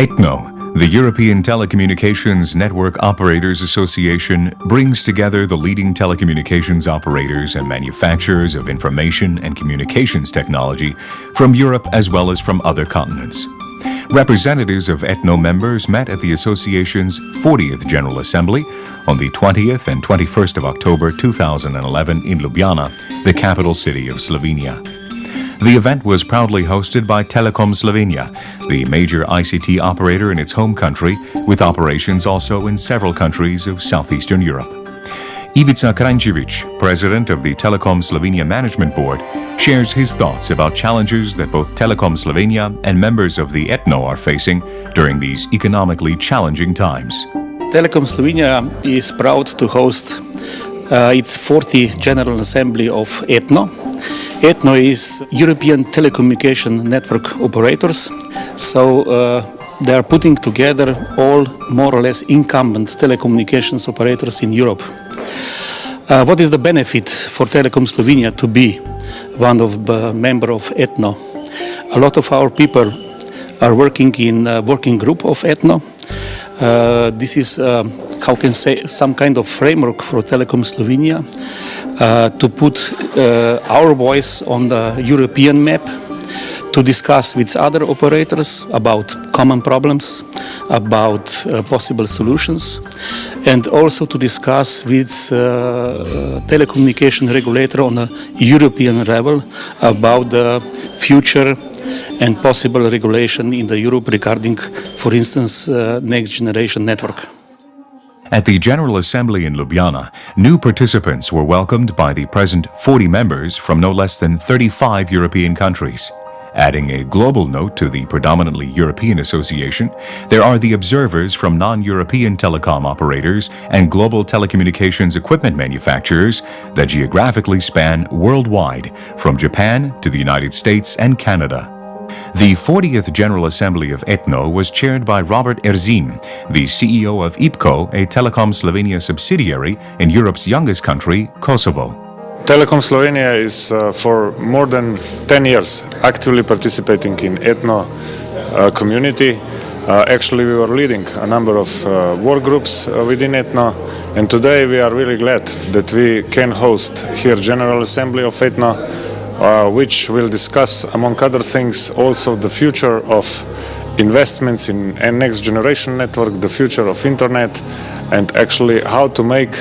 ETNO, the European Telecommunications Network Operators Association, brings together the leading telecommunications operators and manufacturers of information and communications technology from Europe as well as from other continents. Representatives of ETNO members met at the association's 40th General Assembly on the 20th and 21st of October 2011 in Ljubljana, the capital city of Slovenia. The event was proudly hosted by Telekom Slovenije, the major ICT operator in its home country, with operations also in several countries of southeastern Europe. Ivica Kranjčević, president of the Telekom Slovenije Management Board, shares his thoughts about challenges that both Telekom Slovenije and members of the ETNO are facing during these economically challenging times. Telekom Slovenije is proud to host its 40th General Assembly of ETNO. ETNO is European Telecommunication Network Operators, so they are putting together all more or less incumbent telecommunications operators in Europe. What is the benefit for Telekom Slovenije to be one of the member of ETNO? A lot of our people are working in a working group of ETNO. This is, how can say, some kind of framework for Telekom Slovenije to put our voice on the European map, to discuss with other operators about common problems, about possible solutions, and also to discuss with telecommunication regulator on a European level about the future and possible regulation in the Europe regarding, for instance, next generation network. At the General Assembly in Ljubljana, new participants were welcomed by the present 40 members from no less than 35 European countries. Adding a global note to the predominantly European association, there are the observers from non-European telecom operators and global telecommunications equipment manufacturers that geographically span worldwide, from Japan to the United States and Canada. The 40th General Assembly of ETNO was chaired by Robert Erzin, the CEO of IPCO, a Telekom Slovenije subsidiary in Europe's youngest country, Kosovo. Telekom Slovenije is for more than 10 years actively participating in ETNO community. Actually, we were leading a number of work groups within ETNO, and today we are really glad that we can host here General Assembly of ETNO, which will discuss, among other things, also the future of investments in a next generation network, the future of internet, and actually how to make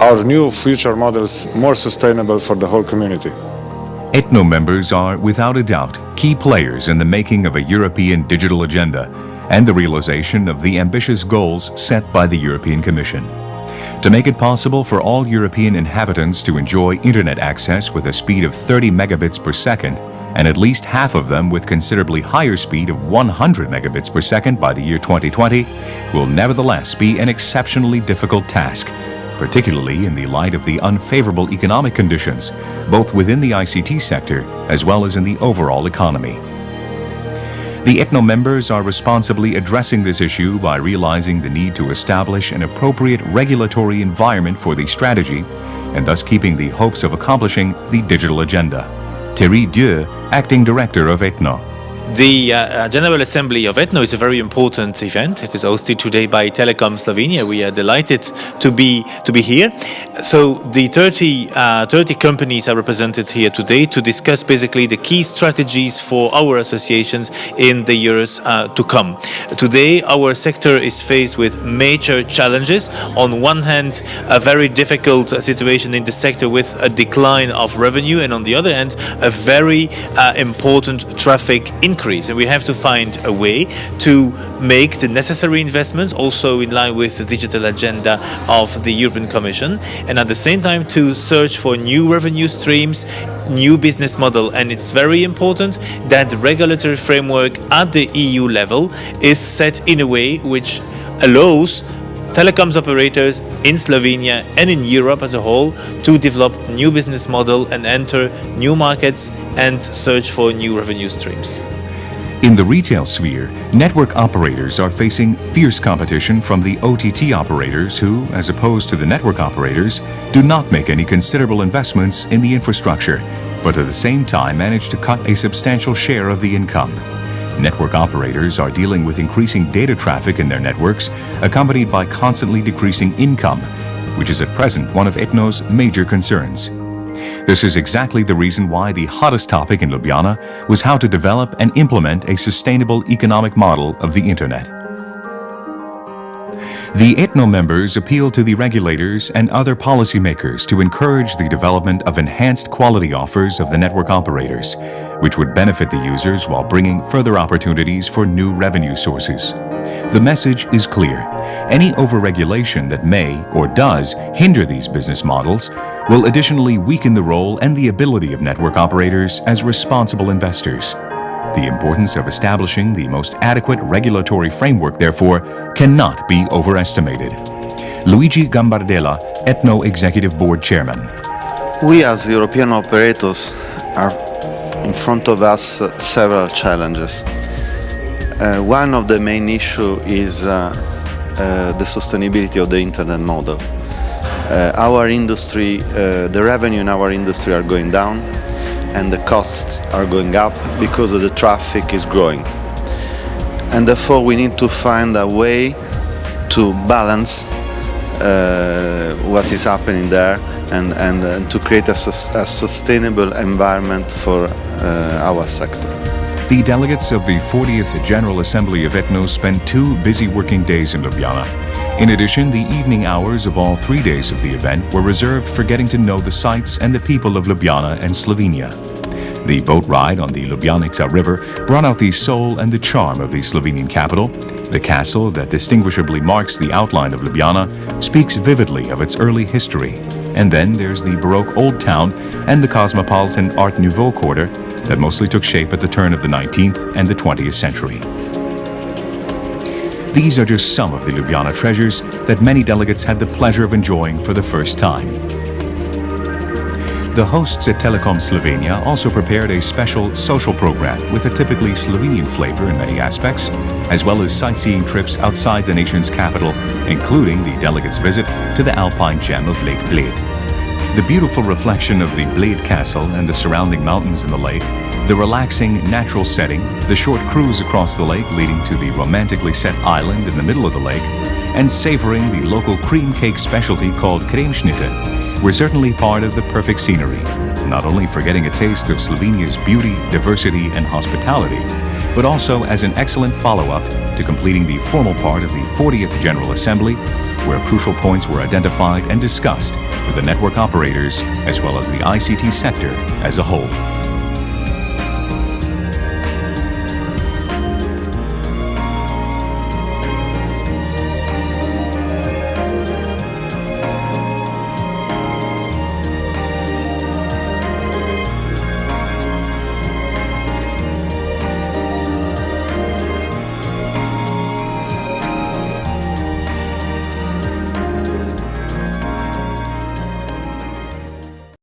our new future models more sustainable for the whole community. ETNO members are, without a doubt, key players in the making of a European digital agenda and the realization of the ambitious goals set by the European Commission. To make it possible for all European inhabitants to enjoy internet access with a speed of 30 megabits per second, and at least half of them with considerably higher speed of 100 megabits per second by the year 2020, will nevertheless be an exceptionally difficult task, particularly in the light of the unfavorable economic conditions, both within the ICT sector as well as in the overall economy. The ETNO members are responsibly addressing this issue by realizing the need to establish an appropriate regulatory environment for the strategy and thus keeping the hopes of accomplishing the digital agenda. Thierry Dieu, Acting Director of ETNO. The General Assembly of ETNO is a very important event. It is hosted today by Telekom Slovenije. We are delighted to be here. So the 30 companies are represented here today to discuss basically the key strategies for our associations in the years to come. Today, our sector is faced with major challenges. On one hand, a very difficult situation in the sector with a decline of revenue, and on the other hand, a very important traffic increase. And we have to find a way to make the necessary investments also in line with the digital agenda of the European Commission, and at the same time to search for new revenue streams, new business model. And it's very important that the regulatory framework at the EU level is set in a way which allows telecoms operators in Slovenia and in Europe as a whole to develop new business model and enter new markets and search for new revenue streams. In the retail sphere, network operators are facing fierce competition from the OTT operators who, as opposed to the network operators, do not make any considerable investments in the infrastructure, but at the same time manage to cut a substantial share of the income. Network operators are dealing with increasing data traffic in their networks, accompanied by constantly decreasing income, which is at present one of ETNO's major concerns. This is exactly the reason why the hottest topic in Ljubljana was how to develop and implement a sustainable economic model of the Internet. The ETNO members appealed to the regulators and other policymakers to encourage the development of enhanced quality offers of the network operators, which would benefit the users while bringing further opportunities for new revenue sources. The message is clear. Any overregulation that may or does hinder these business models will additionally weaken the role and the ability of network operators as responsible investors. The importance of establishing the most adequate regulatory framework, therefore, cannot be overestimated. Luigi Gambardella, ETNO Executive Board Chairman. We as European operators are in front of us several challenges. One of the main issues is the sustainability of the internet model. Our industry, the revenue in our industry are going down and the costs are going up because the traffic is growing. And therefore we need to find a way to balance what is happening there and to create a sustainable environment for our sector. The delegates of the 40th General Assembly of ETNO spent 2 busy working days in Ljubljana. In addition, the evening hours of all 3 days of the event were reserved for getting to know the sights and the people of Ljubljana and Slovenia. The boat ride on the Ljubljanica River brought out the soul and the charm of the Slovenian capital. The castle that distinguishably marks the outline of Ljubljana speaks vividly of its early history. And then there's the Baroque Old Town and the cosmopolitan Art Nouveau quarter that mostly took shape at the turn of the 19th and the 20th century. These are just some of the Ljubljana treasures that many delegates had the pleasure of enjoying for the first time. The hosts at Telekom Slovenije also prepared a special social program with a typically Slovenian flavor in many aspects, as well as sightseeing trips outside the nation's capital, including the delegates' visit to the alpine gem of Lake Bled. The beautiful reflection of the Bled Castle and the surrounding mountains in the lake, the relaxing natural setting, the short cruise across the lake leading to the romantically set island in the middle of the lake, and savoring the local cream cake specialty called kremschnitte were certainly part of the perfect scenery, not only for getting a taste of Slovenia's beauty, diversity, and hospitality, but also as an excellent follow-up to completing the formal part of the 40th General Assembly, where crucial points were identified and discussed for the network operators as well as the ICT sector as a whole.